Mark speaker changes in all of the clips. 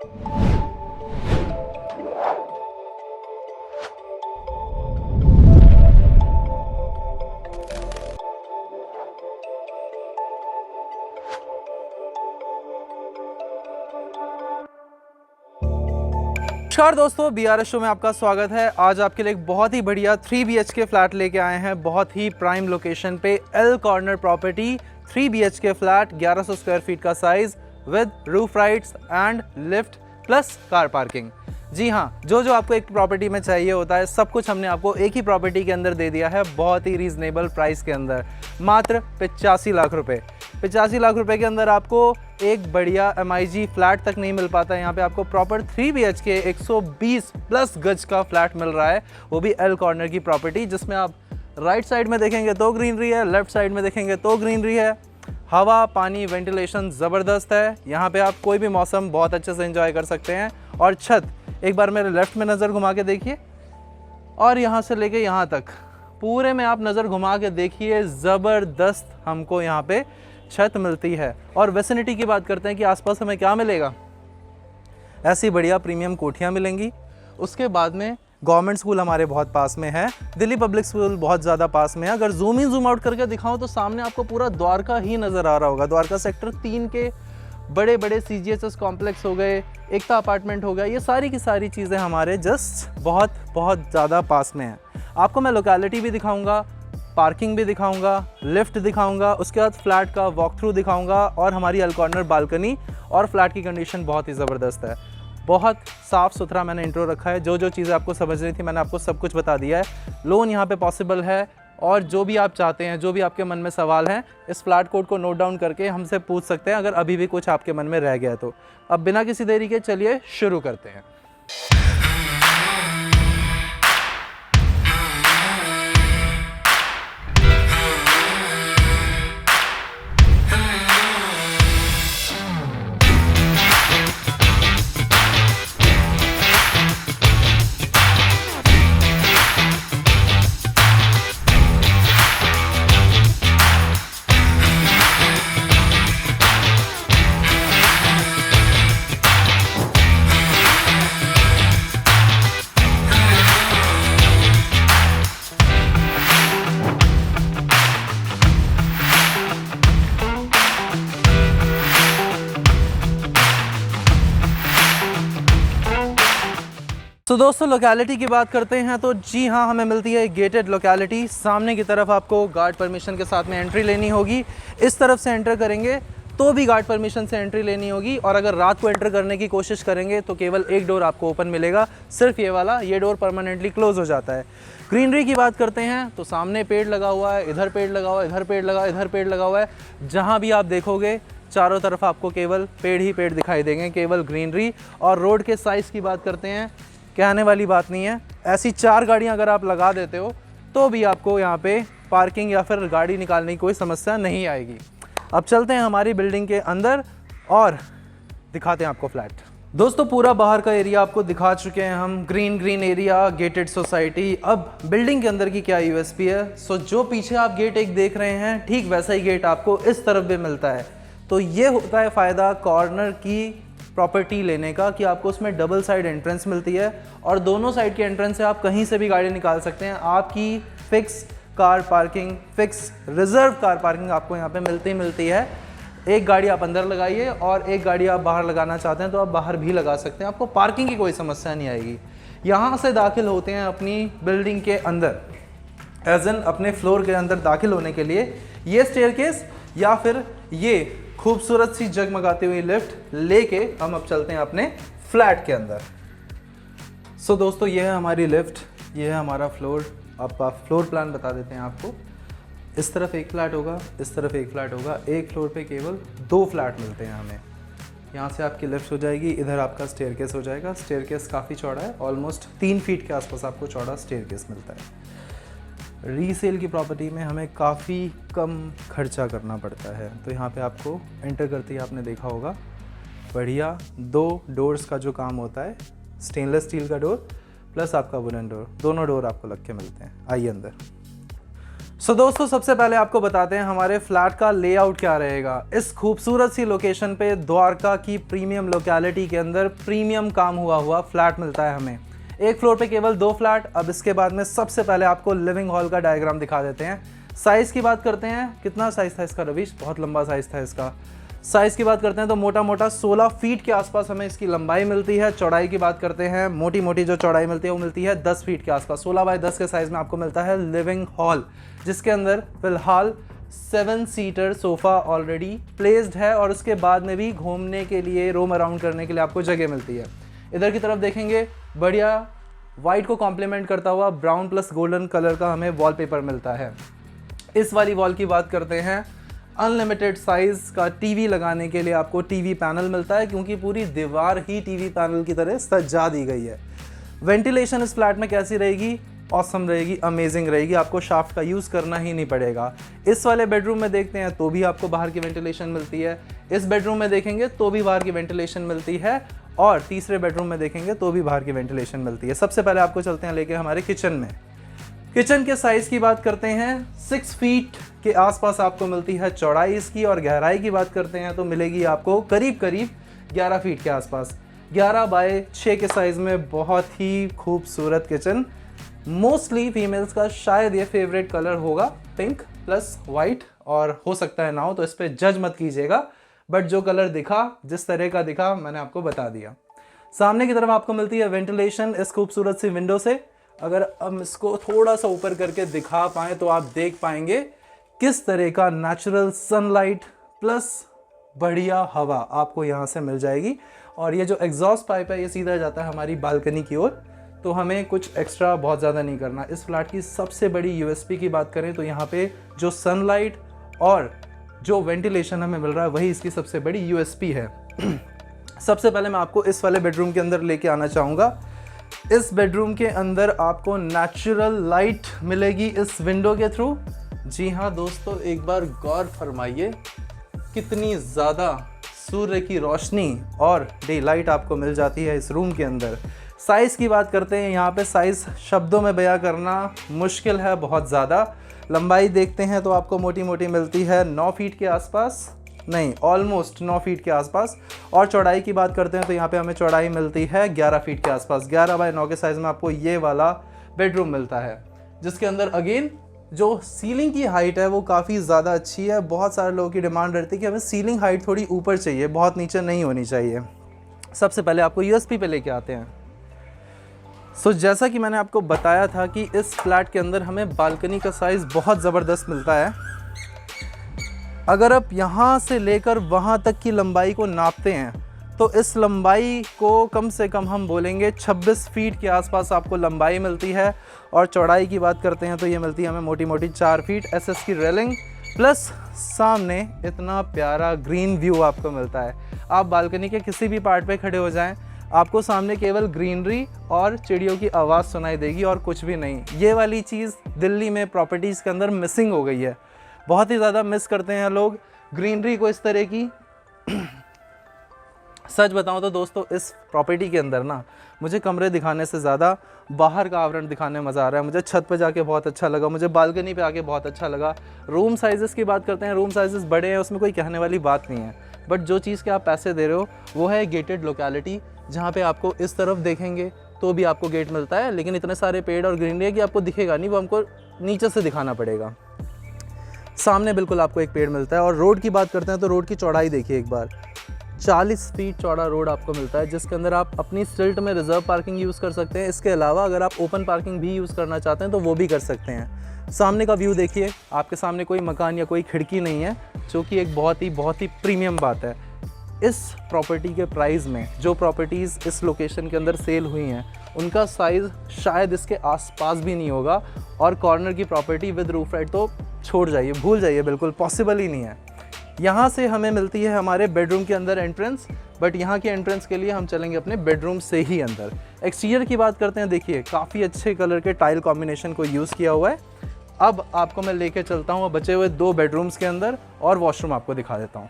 Speaker 1: नमस्कार दोस्तों, BRS show में आपका स्वागत है। आज आपके लिए एक बहुत ही बढ़िया 3 BHK फ्लैट लेके आए हैं, बहुत ही प्राइम लोकेशन पे L corner property. 3 BHK flat, 1100 square feet का size with roof rights and lift plus car parking. जी हाँ, जो जो आपको एक प्रॉपर्टी में चाहिए होता है सब कुछ हमने आपको एक ही प्रॉपर्टी के अंदर दे दिया है, बहुत ही रीजनेबल प्राइस के अंदर, मात्र 85 लाख रुपए। 85 लाख रुपए के अंदर आपको एक बढ़िया MIG फ्लैट तक नहीं मिल पाता। यहाँ पे आपको प्रॉपर 3 BHK 120 प्लस गज का फ्लैट मिल रहा है, वो भी एल कॉर्नर की प्रॉपर्टी, जिसमें आप राइट साइड में देखेंगे तो ग्रीनरी है, लेफ्ट साइड में देखेंगे तो ग्रीनरी है। हवा, पानी, वेंटिलेशन ज़बरदस्त है। यहाँ पे आप कोई भी मौसम बहुत अच्छे से एंजॉय कर सकते हैं। और छत, एक बार मेरे लेफ्ट में नज़र घुमा के देखिए, और यहाँ से लेके यहाँ तक पूरे में आप नज़र घुमा के देखिए, ज़बरदस्त हमको यहाँ पे छत मिलती है। और वेसिनिटी की बात करते हैं कि आसपास हमें क्या मिलेगा, ऐसी बढ़िया प्रीमियम कोठियाँ मिलेंगी। उसके बाद में गवर्नमेंट स्कूल हमारे बहुत पास में है, दिल्ली पब्लिक स्कूल बहुत ज़्यादा पास में है। अगर जूम इन जूम आउट करके दिखाऊं तो सामने आपको पूरा द्वारका ही नज़र आ रहा होगा। द्वारका सेक्टर 3 के बड़े बड़े CGHS कॉम्प्लेक्स हो गए, एकता अपार्टमेंट हो गया, ये सारी की सारी चीज़ें हमारे जस्ट बहुत बहुत ज़्यादा पास में हैं। आपको मैं लोकेलिटी भी दिखाऊंगा, पार्किंग भी दिखाऊंगा, लिफ्ट दिखाऊंगा, उसके बाद फ्लैट का वॉक थ्रू दिखाऊंगा, और हमारी एल कॉर्नर बालकनी और फ्लैट की कंडीशन बहुत ही ज़बरदस्त है। बहुत साफ़ सुथरा मैंने इंट्रो रखा है, जो जो चीज़ें आपको समझनी थी मैंने आपको सब कुछ बता दिया है। लोन यहाँ पे पॉसिबल है, और जो भी आप चाहते हैं, जो भी आपके मन में सवाल हैं, इस फ्लैट कोड को नोट डाउन करके हमसे पूछ सकते हैं, अगर अभी भी कुछ आपके मन में रह गया तो। अब बिना किसी देरी के चलिए शुरू करते हैं। तो दोस्तों, लोकेलिटी की बात करते हैं तो जी हाँ, हमें मिलती है गेटेड लोकेलिटी। सामने की तरफ आपको गार्ड परमिशन के साथ में एंट्री लेनी होगी। इस तरफ से एंटर करेंगे तो भी गार्ड परमिशन से एंट्री लेनी होगी, और अगर रात को एंटर करने की कोशिश करेंगे तो केवल एक डोर आपको ओपन मिलेगा, सिर्फ ये वाला। ये डोर परमानेंटली क्लोज हो जाता है। ग्रीनरी की बात करते हैं तो सामने पेड़ लगा हुआ है, इधर पेड़ लगा हुआ है, इधर पेड़ लगा, इधर पेड़ लगा हुआ है। जहाँ भी आप देखोगे चारों तरफ आपको केवल पेड़ ही पेड़ दिखाई देंगे, केवल ग्रीनरी। और रोड के साइज़ की बात करते हैं, कहने वाली बात नहीं है। ऐसी 4 गाड़ियां अगर आप लगा देते हो तो भी आपको यहाँ पे पार्किंग या फिर गाड़ी निकालने की कोई समस्या नहीं आएगी। अब चलते हैं हमारी बिल्डिंग के अंदर और दिखाते हैं आपको फ्लैट। दोस्तों, पूरा बाहर का एरिया आपको दिखा चुके हैं हम, ग्रीन एरिया, गेटेड सोसाइटी। अब बिल्डिंग के अंदर की क्या USP है, सो जो पीछे आप गेट एक देख रहे हैं, ठीक वैसा ही गेट आपको इस तरफ भी मिलता है। तो ये होता है फ़ायदा कॉर्नर की प्रॉपर्टी लेने का, कि आपको उसमें डबल साइड एंट्रेंस मिलती है, और दोनों साइड के एंट्रेंस से आप कहीं से भी गाड़ी निकाल सकते हैं। आपकी fix car parking, fix reserve car parking आपको यहाँ पे मिलती है। एक गाड़ी आप अंदर लगाइए और एक गाड़ी आप बाहर लगाना चाहते हैं तो आप बाहर भी लगा सकते हैं, आपको पार्किंग की कोई समस्या नहीं आएगी। यहाँ से दाखिल होते हैं अपनी बिल्डिंग के अंदर, एज एन अपने फ्लोर के अंदर दाखिल होने के लिए ये स्टेयरकेस या फिर ये खूबसूरत सी जगमगाती हुई लिफ्ट लेके हम अब चलते हैं अपने फ्लैट के अंदर। सो दोस्तों, ये है हमारी लिफ्ट, ये है हमारा फ्लोर। अब आप फ्लोर प्लान बता देते हैं आपको। इस तरफ एक फ्लैट होगा, इस तरफ एक फ्लैट होगा। एक फ्लोर पे केवल 2 फ्लैट मिलते हैं हमें। यहाँ से आपकी लिफ्ट हो जाएगी, इधर आपका स्टेयरकेस हो जाएगा। स्टेयरकेस काफ़ी चौड़ा है, ऑलमोस्ट 3 फीट के आसपास आपको चौड़ा स्टेयरकेस मिलता है। रीसेल की प्रॉपर्टी में हमें काफ़ी कम खर्चा करना पड़ता है। तो यहाँ पे आपको एंटर करते ही आपने देखा होगा, बढ़िया 2 डोर्स का जो काम होता है, स्टेनलेस स्टील का डोर प्लस आपका वुडन डोर, दोनों डोर आपको लग के मिलते हैं। आइए अंदर। दोस्तों सबसे पहले आपको बताते हैं हमारे फ्लैट का लेआउट क्या रहेगा। इस खूबसूरत सी लोकेशन पे द्वारका की प्रीमियम लोकेलिटी के अंदर प्रीमियम काम हुआ फ्लैट मिलता है हमें। एक फ्लोर पे केवल 2 फ्लैट। अब इसके बाद में सबसे पहले आपको लिविंग हॉल का डायग्राम दिखा देते हैं। साइज़ की बात करते हैं, कितना साइज़ था इसका रवीश? बहुत लंबा साइज़ था इसका। साइज़ की बात करते हैं तो मोटा मोटा 16 फीट के आसपास हमें इसकी लंबाई मिलती है। चौड़ाई की बात करते हैं, मोटी मोटी जो चौड़ाई मिलती है वो मिलती है 10 फीट के आसपास। 16 बाय 10 के साइज़ में आपको मिलता है लिविंग हॉल, जिसके अंदर फिलहाल 7 सीटर सोफ़ा ऑलरेडी प्लेस्ड है और उसके बाद में भी घूमने के लिए, रोम अराउंड करने के लिए आपको जगह मिलती है। इधर की तरफ देखेंगे, बढ़िया वाइट को कॉम्प्लीमेंट करता हुआ ब्राउन प्लस गोल्डन कलर का हमें वॉलपेपर मिलता है। इस वाली वॉल की बात करते हैं, अनलिमिटेड साइज़ का टीवी लगाने के लिए आपको टीवी पैनल मिलता है, क्योंकि पूरी दीवार ही टीवी पैनल की तरह सजा दी गई है। वेंटिलेशन इस फ्लैट में कैसी रहेगी? ऑसम रहेगी, अमेजिंग रहेगी, आपको शाफ्ट का यूज़ करना ही नहीं पड़ेगा। इस वाले बेडरूम में देखते हैं तो भी आपको बाहर की वेंटिलेशन मिलती है। इस बेडरूम में देखेंगे तो भी बाहर की वेंटिलेशन मिलती है, और तीसरे बेडरूम में देखेंगे तो भी बाहर की वेंटिलेशन मिलती है। सबसे पहले आपको चलते हैं लेके हमारे किचन में। किचन के साइज़ की बात करते हैं, 6 फीट के आसपास आपको मिलती है चौड़ाई इसकी, और गहराई की बात करते हैं तो मिलेगी आपको करीब करीब 11 फीट के आसपास। 11 बाय 6 के साइज़ में बहुत ही खूबसूरत किचन। मोस्टली फीमेल्स का शायद ये फेवरेट कलर होगा, पिंक प्लस वाइट, और हो सकता है ना हो, तो इस पर जज मत कीजिएगा, बट जो कलर दिखा, जिस तरह का दिखा, मैंने आपको बता दिया। सामने की तरफ आपको मिलती है वेंटिलेशन इस खूबसूरत सी विंडो से। अगर हम इसको थोड़ा सा ऊपर करके दिखा पाएँ तो आप देख पाएंगे किस तरह का नेचुरल सनलाइट प्लस बढ़िया हवा आपको यहाँ से मिल जाएगी। और ये जो एग्जॉस्ट पाइप है ये सीधा जाता है हमारी बालकनी की ओर, तो हमें कुछ एक्स्ट्रा बहुत ज़्यादा नहीं करना। इस फ्लैट की सबसे बड़ी यूएसपी की बात करें तो यहाँ पे जो सनलाइट और जो वेंटिलेशन हमें मिल रहा है वही इसकी सबसे बड़ी यूएसपी है। सबसे पहले मैं आपको इस वाले बेडरूम के अंदर लेके आना चाहूँगा। इस बेडरूम के अंदर आपको नेचुरल लाइट मिलेगी इस विंडो के थ्रू। जी हाँ दोस्तों, एक बार गौर फरमाइए कितनी ज़्यादा सूर्य की रोशनी और डे लाइट आपको मिल जाती है इस रूम के अंदर। साइज़ की बात करते हैं, यहाँ पे साइज़ शब्दों में बयां करना मुश्किल है बहुत ज़्यादा। लंबाई देखते हैं तो आपको मोटी मोटी मिलती है 9 फीट के आसपास, नहीं ऑलमोस्ट 9 फीट के आसपास। और चौड़ाई की बात करते हैं तो यहाँ पे हमें चौड़ाई मिलती है 11 फीट के आसपास। 11 बाय 9 के साइज़ में आपको ये वाला बेडरूम मिलता है, जिसके अंदर अगेन जो सीलिंग की हाइट है वो काफ़ी ज़्यादा अच्छी है। बहुत सारे लोगों की डिमांड रहती है कि हमें सीलिंग हाइट थोड़ी ऊपर चाहिए, बहुत नीचे नहीं होनी चाहिए। सबसे पहले आपको यूएसपी पे लेके आते हैं। जैसा कि मैंने आपको बताया था कि इस फ्लैट के अंदर हमें बालकनी का साइज़ बहुत ज़बरदस्त मिलता है। अगर आप यहाँ से लेकर वहाँ तक की लंबाई को नापते हैं तो इस लंबाई को कम से कम हम बोलेंगे 26 फीट के आसपास आपको लंबाई मिलती है। और चौड़ाई की बात करते हैं तो ये मिलती है हमें मोटी मोटी 4 फीट। एसएस की रेलिंग प्लस सामने इतना प्यारा ग्रीन व्यू आपको मिलता है। आप बालकनी के किसी भी पार्ट पे खड़े हो जाएं, आपको सामने केवल ग्रीनरी और चिड़ियों की आवाज़ सुनाई देगी और कुछ भी नहीं। ये वाली चीज़ दिल्ली में प्रॉपर्टीज़ के अंदर मिसिंग हो गई है, बहुत ही ज़्यादा मिस करते हैं लोग ग्रीनरी को इस तरह की। सच बताऊं तो दोस्तों, इस प्रॉपर्टी के अंदर ना मुझे कमरे दिखाने से ज़्यादा बाहर का आवरण दिखाने में मज़ा आ रहा है। मुझे छत पे जाके बहुत अच्छा लगा, मुझे बालकनी पे आके बहुत अच्छा लगा। रूम साइज़ेस की बात करते हैं, रूम साइज़ेस बड़े हैं, उसमें कोई कहने वाली बात नहीं है, बट जो चीज़ के आप पैसे दे रहे हो वो है गेटेड लोकेलिटी, जहाँ पे आपको इस तरफ देखेंगे तो भी आपको गेट मिलता है, लेकिन इतने सारे पेड़ और ग्रीनरी है कि आपको दिखेगा नहीं, वो हमको नीचे से दिखाना पड़ेगा। सामने बिल्कुल आपको एक पेड़ मिलता है। और रोड की बात करते हैं तो रोड की चौड़ाई देखिए एक बार, 40 फीट चौड़ा रोड आपको मिलता है, जिसके अंदर आप अपनी स्ट्रीट में रिजर्व पार्किंग यूज़ कर सकते हैं। इसके अलावा अगर आप ओपन पार्किंग भी यूज़ करना चाहते हैं तो वो भी कर सकते हैं। सामने का व्यू देखिए, आपके सामने कोई मकान या कोई खिड़की नहीं है, जो कि एक बहुत ही प्रीमियम बात है। इस प्रॉपर्टी के प्राइस में जो प्रॉपर्टीज़ इस लोकेशन के अंदर सेल हुई हैं उनका साइज़ शायद इसके आसपास भी नहीं होगा। और कॉर्नर की प्रॉपर्टी विद रूफ राइट तो छोड़ जाइए, भूल जाइए, बिल्कुल पॉसिबल ही नहीं है। यहाँ से हमें मिलती है हमारे बेडरूम के अंदर एंट्रेंस, बट यहाँ के एंट्रेंस के लिए हम चलेंगे अपने बेडरूम से ही अंदर। एक्सटीरियर की बात करते हैं, देखिए काफ़ी अच्छे कलर के टाइल कॉम्बिनेशन को यूज़ किया हुआ है। अब आपको मैं लेके चलता हूँ बचे हुए 2 बेडरूम्स के अंदर और वॉशरूम आपको दिखा देता हूँ।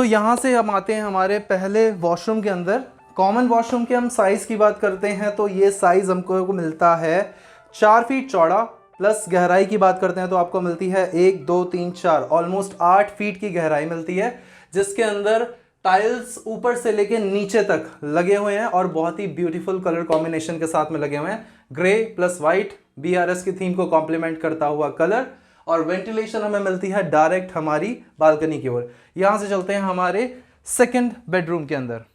Speaker 1: यहाँ से हम आते हैं हमारे पहले वॉशरूम के अंदर। कॉमन वॉशरूम के हम साइज़ की बात करते हैं तो ये साइज़ हमको मिलता है 4 फीट चौड़ा प्लस गहराई की बात करते हैं तो आपको मिलती है 1 2 3 4 ऑलमोस्ट 8 फीट की गहराई मिलती है, जिसके अंदर टाइल्स ऊपर से लेके नीचे तक लगे हुए हैं और बहुत ही ब्यूटीफुल कलर कॉम्बिनेशन के साथ में लगे हुए हैं। ग्रे प्लस वाइट BRS की थीम को कॉम्प्लीमेंट करता हुआ कलर, और वेंटिलेशन हमें मिलती है डायरेक्ट हमारी बालकनी की ओर। यहां से चलते हैं हमारे सेकंड बेडरूम के अंदर।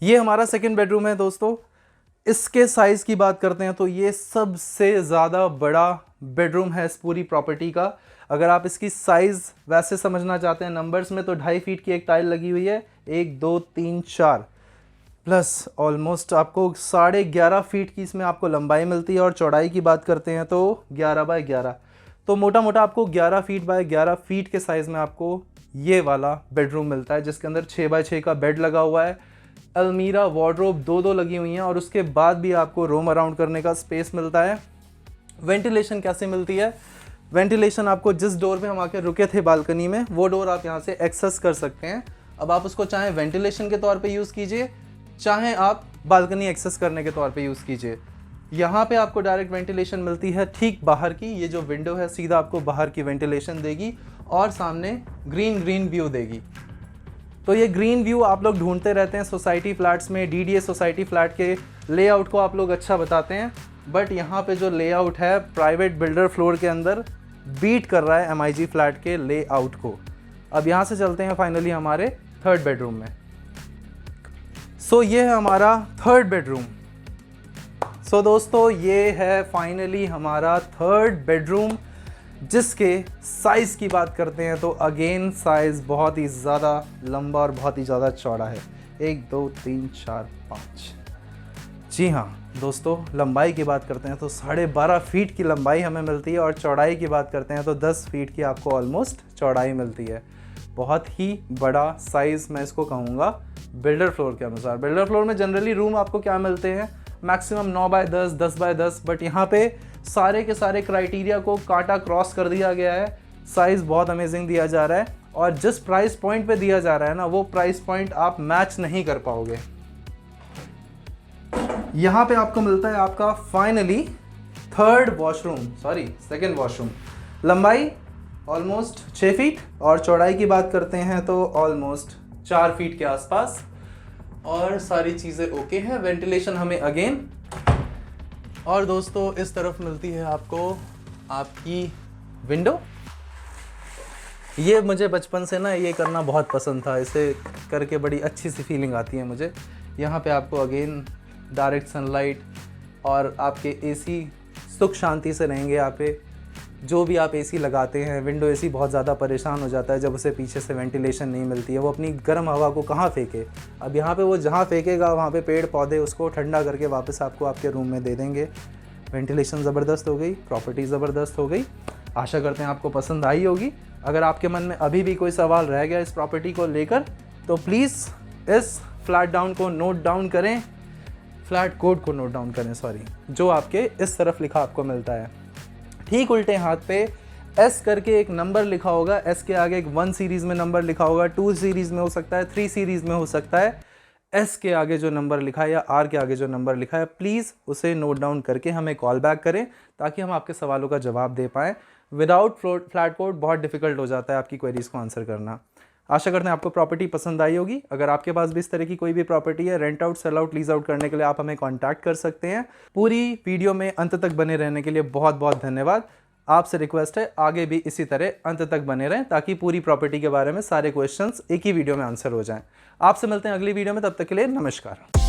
Speaker 1: ये हमारा सेकंड बेडरूम है दोस्तों। इसके साइज की बात करते हैं तो ये सबसे ज़्यादा बड़ा बेडरूम है इस पूरी प्रॉपर्टी का। अगर आप इसकी साइज़ वैसे समझना चाहते हैं नंबर्स में, तो 2.5 फीट की एक टाइल लगी हुई है, 1 2 3 4 प्लस ऑलमोस्ट आपको 11.5 फीट की इसमें आपको लंबाई मिलती है, और चौड़ाई की बात करते हैं तो 11 बाय 11, तो मोटा मोटा आपको 11 फीट बाय 11 फीट के साइज़ में आपको ये वाला बेडरूम मिलता है, जिसके अंदर 6 बाय 6 का बेड लगा हुआ है। अलमीरा वार्डरोब 2 लगी हुई हैं, और उसके बाद भी आपको रोम अराउंड करने का स्पेस मिलता है। वेंटिलेशन कैसे मिलती है? वेंटिलेशन आपको जिस डोर पे हम आके रुके थे बालकनी में, वो डोर आप यहाँ से एक्सेस कर सकते हैं। अब आप उसको चाहे वेंटिलेशन के तौर पे यूज़ कीजिए, चाहे आप बालकनी एक्सेस करने के तौर पे यूज़ कीजिए। यहाँ पे आपको डायरेक्ट वेंटिलेशन मिलती है ठीक बाहर की। ये जो विंडो है सीधा आपको बाहर की वेंटिलेशन देगी, और सामने ग्रीन व्यू देगी। तो ये ग्रीन व्यू आप लोग ढूंढते रहते हैं सोसाइटी फ्लैट्स में, DDA सोसाइटी फ्लैट के लेआउट को आप लोग अच्छा बताते हैं, बट यहाँ पे जो लेआउट है प्राइवेट बिल्डर फ्लोर के अंदर बीट कर रहा है MIG फ्लैट के लेआउट को। अब यहाँ से चलते हैं फाइनली हमारे थर्ड बेडरूम में। सो ये है हमारा थर्ड बेडरूम। सो दोस्तों ये है फाइनली हमारा थर्ड बेडरूम, जिसके साइज़ की बात करते हैं तो अगेन साइज़ बहुत ही ज़्यादा लंबा और बहुत ही ज़्यादा चौड़ा है। 1 2 3 4 5। जी हाँ दोस्तों, लंबाई की बात करते हैं तो 12.5 फीट की लंबाई हमें मिलती है, और चौड़ाई की बात करते हैं तो 10 फीट की आपको ऑलमोस्ट चौड़ाई मिलती है। बहुत ही बड़ा साइज़ मैं इसको कहूँगा बिल्डर फ्लोर के अनुसार। बिल्डर फ्लोर में जनरली रूम आपको क्या मिलते हैं, मैक्सिमम 9 बाय 10 10 बाय 10, बट यहाँ पे सारे के सारे क्राइटेरिया को काटा क्रॉस कर दिया गया है। साइज़ बहुत अमेजिंग दिया जा रहा है, और जिस प्राइस पॉइंट पे दिया जा रहा है ना, वो प्राइस पॉइंट आप मैच नहीं कर पाओगे। यहाँ पे आपको मिलता है आपका फाइनली सेकंड वॉशरूम। लंबाई ऑलमोस्ट 6 फीट, और चौड़ाई की बात करते हैं तो ऑलमोस्ट 4 फीट के आसपास, और सारी चीज़ें ओके हैं। वेंटिलेशन हमें अगेन, और दोस्तों इस तरफ मिलती है आपको आपकी विंडो। ये मुझे बचपन से ना ये करना बहुत पसंद था, इसे करके बड़ी अच्छी सी फीलिंग आती है मुझे। यहाँ पे आपको अगेन डायरेक्ट सनलाइट, और आपके AC सुख शांति से रहेंगे। यहाँ पे जो भी आप AC लगाते हैं, विंडो AC बहुत ज़्यादा परेशान हो जाता है जब उसे पीछे से वेंटिलेशन नहीं मिलती है, वो अपनी गर्म हवा को कहाँ फेंके। अब यहाँ पे वो जहाँ फेंकेगा वहाँ पे पेड़ पौधे उसको ठंडा करके वापस आपको आपके रूम में दे देंगे। वेंटिलेशन ज़बरदस्त हो गई, प्रॉपर्टी ज़बरदस्त हो गई। आशा करते हैं आपको पसंद आई होगी। अगर आपके मन में अभी भी कोई सवाल रह गया इस प्रॉपर्टी को लेकर, तो प्लीज़ इस फ्लैट डाउन को नोट डाउन करें, फ्लैट कोड को नोट डाउन करें, जो आपके इस तरफ लिखा आपको मिलता है। ठीक उल्टे हाथ पे S करके एक नंबर लिखा होगा, S के आगे एक 1 सीरीज़ में नंबर लिखा होगा, 2 सीरीज़ में हो सकता है, 3 सीरीज़ में हो सकता है। S के आगे जो नंबर लिखा है या R के आगे जो नंबर लिखा है, प्लीज़ उसे नोट डाउन करके हमें कॉल बैक करें, ताकि हम आपके सवालों का जवाब दे पाएँ। विदाउट फ्लैट कोड बहुत डिफिकल्ट हो जाता है आपकी क्वेरीज़ को आंसर करना। आशा करते हैं आपको प्रॉपर्टी पसंद आई होगी। अगर आपके पास भी इस तरह की कोई भी प्रॉपर्टी है, rent out, sell out, lease out करने के लिए आप हमें कॉन्टैक्ट कर सकते हैं। पूरी वीडियो में अंत तक बने रहने के लिए बहुत बहुत धन्यवाद। आपसे रिक्वेस्ट है आगे भी इसी तरह अंत तक बने रहें, ताकि पूरी प्रॉपर्टी के बारे में सारे क्वेश्चंस एक ही वीडियो में आंसर हो जाएं। आपसे मिलते हैं अगली वीडियो में, तब तक के लिए नमस्कार।